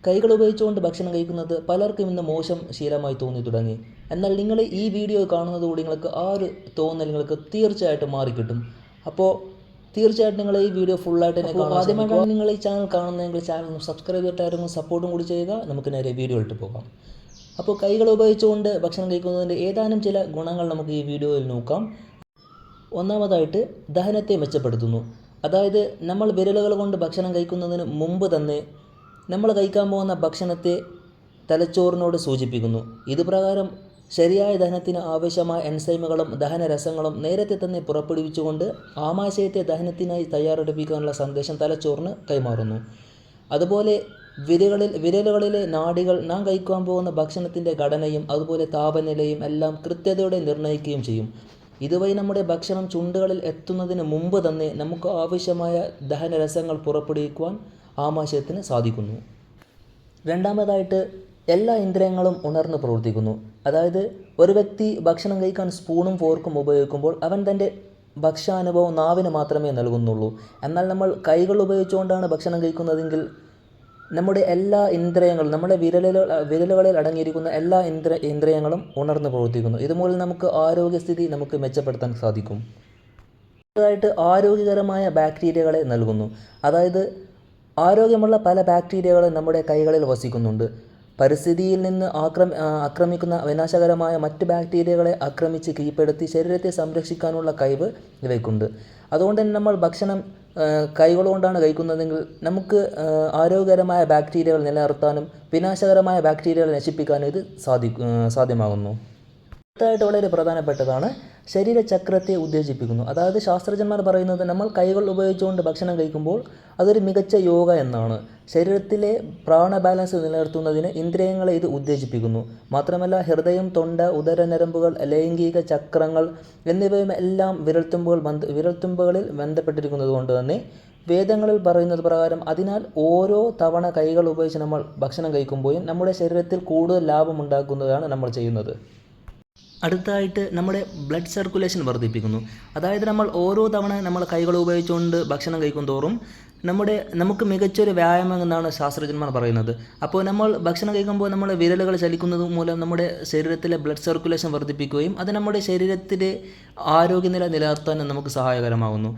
കൈകൾ ഉപയോഗിച്ചുകൊണ്ട് ഭക്ഷണം കഴിക്കുന്നത് പലർക്കും ഇന്ന് മോശം ശീലമായി തോന്നി തുടങ്ങി. എന്നാൽ നിങ്ങൾ ഈ വീഡിയോ കാണുന്നതോടെ നിങ്ങൾക്ക് ആ ഒരു തോന്നൽ നിങ്ങൾക്ക് തീർച്ചയായിട്ടും മാറിക്കിട്ടും. അപ്പോൾ തീർച്ചയായിട്ടും നിങ്ങൾ ഈ വീഡിയോ ഫുള്ളായിട്ട് തന്നെ കാണാം. ആദ്യമായിട്ടാണ് നിങ്ങൾ ഈ ചാനൽ കാണുന്നതെങ്കിൽ ചാനൽ സബ്സ്ക്രൈബ് ചെയ്തിട്ടായിരുന്നു സപ്പോർട്ടും കൂടി ചെയ്യുക. നമുക്ക് നേരെ വീഡിയോ ഇട്ട് പോകാം. അപ്പോൾ കൈകൾ ഉപയോഗിച്ചുകൊണ്ട് ഭക്ഷണം കഴിക്കുന്നതിൻ്റെ ഏതാനും ചില ഗുണങ്ങൾ നമുക്ക് ഈ വീഡിയോയിൽ നോക്കാം. ഒന്നാമതായിട്ട് ദഹനത്തെ മെച്ചപ്പെടുത്തുന്നു. അതായത് നമ്മൾ വിരലുകൾ കൊണ്ട് ഭക്ഷണം കഴിക്കുന്നതിന് മുമ്പ് തന്നെ നമ്മൾ കഴിക്കാൻ പോകുന്ന ഭക്ഷണത്തെ തലച്ചോറിനോട് സൂചിപ്പിക്കുന്നു. ഇതുപ്രകാരം ശരിയായ ദഹനത്തിന് ആവശ്യമായ എൻസൈമുകളും ദഹനരസങ്ങളും നേരത്തെ തന്നെ പുറപ്പെടുവിച്ചുകൊണ്ട് ആമാശയത്തെ ദഹനത്തിനായി തയ്യാറെടുപ്പിക്കാനുള്ള സന്ദേശം തലച്ചോറിന് കൈമാറുന്നു. അതുപോലെ വിരലുകളിലെ നാഡികൾ നാം കഴിക്കാൻ പോകുന്ന ഭക്ഷണത്തിൻ്റെ ഘടനയും അതുപോലെ താപനിലയും എല്ലാം കൃത്യതയോടെ നിർണ്ണയിക്കുകയും ചെയ്യും. ഇതുവഴി നമ്മുടെ ഭക്ഷണം ചുണ്ടുകളിൽ എത്തുന്നതിന് മുമ്പ് തന്നെ നമുക്ക് ആവശ്യമായ ദഹനരസങ്ങൾ പുറപ്പെടുവിക്കുവാൻ ആമാശയത്തിന് സാധിക്കുന്നു. രണ്ടാമതായിട്ട് എല്ലാ ഇന്ദ്രിയങ്ങളും ഉണർന്ന് പ്രവർത്തിക്കുന്നു. അതായത് ഒരു വ്യക്തി ഭക്ഷണം കഴിക്കാൻ സ്പൂണും ഫോർക്കും ഉപയോഗിക്കുമ്പോൾ അവൻ തൻ്റെ ഭക്ഷ്യാനുഭവം നാവിന് മാത്രമേ നൽകുന്നുള്ളൂ. എന്നാൽ നമ്മൾ കൈകൾ ഉപയോഗിച്ചുകൊണ്ടാണ് ഭക്ഷണം കഴിക്കുന്നതെങ്കിൽ നമ്മുടെ എല്ലാ ഇന്ദ്രിയങ്ങളും നമ്മുടെ വിരലുകളിൽ അടങ്ങിയിരിക്കുന്ന എല്ലാ ഇന്ദ്രിയങ്ങളും ഉണർന്ന് പ്രവർത്തിക്കുന്നു. ഇതുമൂലം നമുക്ക് ആരോഗ്യസ്ഥിതി നമുക്ക് മെച്ചപ്പെടുത്താൻ സാധിക്കും. അടുത്തതായിട്ട് ആരോഗ്യകരമായ ബാക്ടീരിയകളെ നൽകുന്നു. അതായത് ആരോഗ്യമുള്ള പല ബാക്ടീരിയകളും നമ്മുടെ കൈകളിൽ വസിക്കുന്നുണ്ട്. പരിസ്ഥിതിയിൽ നിന്ന് ആക്രമിക്കുന്ന വിനാശകരമായ മറ്റ് ബാക്ടീരിയകളെ ആക്രമിച്ച് കീഴ്പ്പെടുത്തി ശരീരത്തെ സംരക്ഷിക്കാനുള്ള കഴിവ് ഇവയ്ക്കുണ്ട്. അതുകൊണ്ട് തന്നെ നമ്മൾ ഭക്ഷണം കൈകൊണ്ടുകൊണ്ടാണ് കഴിക്കുന്നതെങ്കിൽ നമുക്ക് ആരോഗ്യകരമായ ബാക്ടീരിയകൾ നിലനിർത്താനും വിനാശകരമായ ബാക്ടീരിയകൾ നശിപ്പിക്കാനും ഇത് സാധ്യമാകുന്നു. അടുത്തതായിട്ട് വളരെ പ്രധാനപ്പെട്ടതാണ് ശരീരചക്രത്തെ ഉത്തേജിപ്പിക്കുന്നു. അതായത് ശാസ്ത്രജ്ഞന്മാർ പറയുന്നത് നമ്മൾ കൈകൾ ഉപയോഗിച്ചുകൊണ്ട് ഭക്ഷണം കഴിക്കുമ്പോൾ അതൊരു മികച്ച യോഗ എന്നാണ്. ശരീരത്തിലെ പ്രാണ ബാലൻസ് നിലനിർത്തുന്നതിന് ഇന്ദ്രിയങ്ങളെ ഇത് ഉത്തേജിപ്പിക്കുന്നു. മാത്രമല്ല ഹൃദയം, തൊണ്ട, ഉദരനരമ്പുകൾ, ലൈംഗിക ചക്രങ്ങൾ എന്നിവയും എല്ലാം വിരൽത്തുമ്പുകളിൽ ബന്ധപ്പെട്ടിരിക്കുന്നത് കൊണ്ട് തന്നെ വേദങ്ങളിൽ പറയുന്നത് പ്രകാരം അതിനാൽ ഓരോ തവണ കൈകൾ ഉപയോഗിച്ച് നമ്മൾ ഭക്ഷണം കഴിക്കുമ്പോഴും നമ്മുടെ ശരീരത്തിൽ കൂടുതൽ ലാഭമുണ്ടാക്കുന്നതാണ് നമ്മൾ ചെയ്യുന്നത്. അടുത്തതായിട്ട് നമ്മുടെ ബ്ലഡ് സർക്കുലേഷൻ വർദ്ധിപ്പിക്കുന്നു. അതായത് നമ്മൾ ഓരോ തവണ നമ്മൾ കൈകൾ ഉപയോഗിച്ചുകൊണ്ട് ഭക്ഷണം കഴിക്കും തോറും നമുക്ക് മികച്ചൊരു വ്യായാമം എന്നാണ് ശാസ്ത്രജ്ഞന്മാർ പറയുന്നത്. അപ്പോൾ നമ്മൾ ഭക്ഷണം കഴിക്കുമ്പോൾ നമ്മുടെ വിരലുകൾ ചലിക്കുന്നത് മൂലം നമ്മുടെ ശരീരത്തിലെ ബ്ലഡ് സർക്കുലേഷൻ വർദ്ധിപ്പിക്കുകയും അത് നമ്മുടെ ശരീരത്തിലെ ആരോഗ്യനില നിലനിർത്താനും നമുക്ക് സഹായകരമാകുന്നു.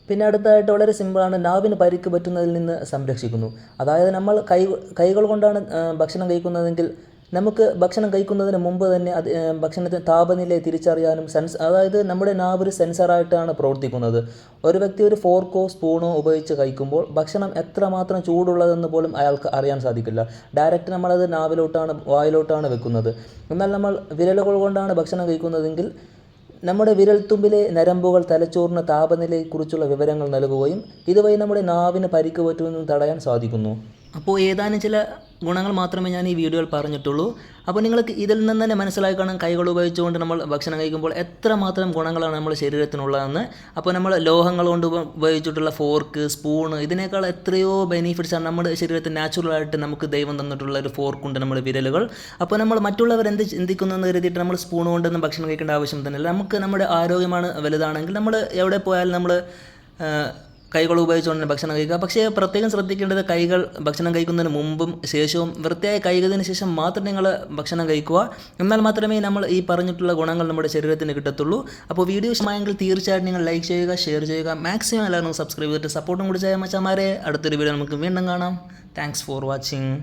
പിന്നെ അടുത്തതായിട്ട് വളരെ സിമ്പിളാണ്, നാവിന് പരിക്ക് പറ്റുന്നതിൽ നിന്ന് സംരക്ഷിക്കുന്നു. അതായത് നമ്മൾ കൈകൾ കൊണ്ടാണ് ഭക്ഷണം കഴിക്കുന്നതെങ്കിൽ നമുക്ക് ഭക്ഷണം കഴിക്കുന്നതിന് മുമ്പ് തന്നെ ഭക്ഷണത്തിന് താപനിലയെ തിരിച്ചറിയാനും അതായത് നമ്മുടെ നാവ് ഒരു സെൻസറായിട്ടാണ് പ്രവർത്തിക്കുന്നത്. ഒരു വ്യക്തി ഒരു ഫോർക്കോ സ്പൂണോ ഉപയോഗിച്ച് കഴിക്കുമ്പോൾ ഭക്ഷണം എത്രമാത്രം ചൂടുള്ളതെന്ന് പോലും അയാൾക്ക് അറിയാൻ സാധിക്കില്ല. ഡയറക്റ്റ് നമ്മളത് വായിലോട്ടാണ് വെക്കുന്നത്. എന്നാൽ നമ്മൾ വിരലുകൾ കൊണ്ടാണ് ഭക്ഷണം കഴിക്കുന്നതെങ്കിൽ നമ്മുടെ വിരൽത്തുമ്പിലെ നരമ്പുകൾ തലച്ചോറിന് താപനിലയെക്കുറിച്ചുള്ള വിവരങ്ങൾ നൽകുകയും ഇതുവഴി നമ്മുടെ നാവിന് പരിക്ക് പറ്റുമെന്ന് തടയാൻ സാധിക്കുന്നു. അപ്പോൾ ഏതാനും ചില ഗുണങ്ങൾ മാത്രമേ ഞാൻ ഈ വീഡിയോയിൽ പറഞ്ഞിട്ടുള്ളൂ. അപ്പോൾ നിങ്ങൾക്ക് ഇതിൽ നിന്ന് തന്നെ മനസ്സിലാക്കി കാണാം കൈകൾ ഉപയോഗിച്ചുകൊണ്ട് നമ്മൾ ഭക്ഷണം കഴിക്കുമ്പോൾ എത്രമാത്രം ഗുണങ്ങളാണ് നമ്മുടെ ശരീരത്തിനുള്ളതെന്ന്. അപ്പോൾ നമ്മൾ ലോഹങ്ങൾ കൊണ്ട് ഉപയോഗിച്ചിട്ടുള്ള ഫോർക്ക്, സ്പൂണ് ഇതിനേക്കാൾ എത്രയോ ബെനിഫിറ്റ്സാണ് നമ്മുടെ ശരീരത്തിൽ നാച്ചുറലായിട്ട് നമുക്ക് ദൈവം തന്നിട്ടുള്ള ഒരു ഫോർക്കുണ്ട് നമ്മുടെ വിരലുകൾ. അപ്പോൾ നമ്മൾ മറ്റുള്ളവർ എന്ത് ചിന്തിക്കുന്നതെന്ന് കരുതിയിട്ട് നമ്മൾ സ്പൂൺ കൊണ്ടൊന്നും ഭക്ഷണം കഴിക്കേണ്ട ആവശ്യം തന്നെയില്ല. നമുക്ക് നമ്മുടെ ആരോഗ്യമാണ് വലുതാണെങ്കിൽ നമ്മൾ എവിടെ പോയാലും നമ്മൾ കൈകൾ ഉപയോഗിച്ചുകൊണ്ട് ഭക്ഷണം കഴിക്കുക. പക്ഷേ പ്രത്യേകം ശ്രദ്ധിക്കേണ്ടത് കൈകൾ ഭക്ഷണം കഴിക്കുന്നതിന് മുമ്പും ശേഷവും വൃത്തിയായി കഴുകിയതിന് ശേഷം മാത്രം നിങ്ങൾ ഭക്ഷണം കഴിക്കുക. എന്നാൽ മാത്രമേ നമ്മൾ ഈ പറഞ്ഞിട്ടുള്ള ഗുണങ്ങൾ നമ്മുടെ ശരീരത്തിന് കിട്ടത്തുള്ളൂ. അപ്പോൾ വീഡിയോ ഇഷ്ടമായെങ്കിൽ തീർച്ചയായിട്ടും നിങ്ങൾ ലൈക്ക് ചെയ്യുക, ഷെയർ ചെയ്യുക, മാക്സിമം എല്ലാവരും സബ്സ്ക്രൈബ് ചെയ്തിട്ട് സപ്പോർട്ടും കൂടി ചെയ്യാൻ മച്ചാമാരെ. അടുത്തൊരു വീഡിയോ നമുക്ക് വീണ്ടും കാണാം. Thanks for watching.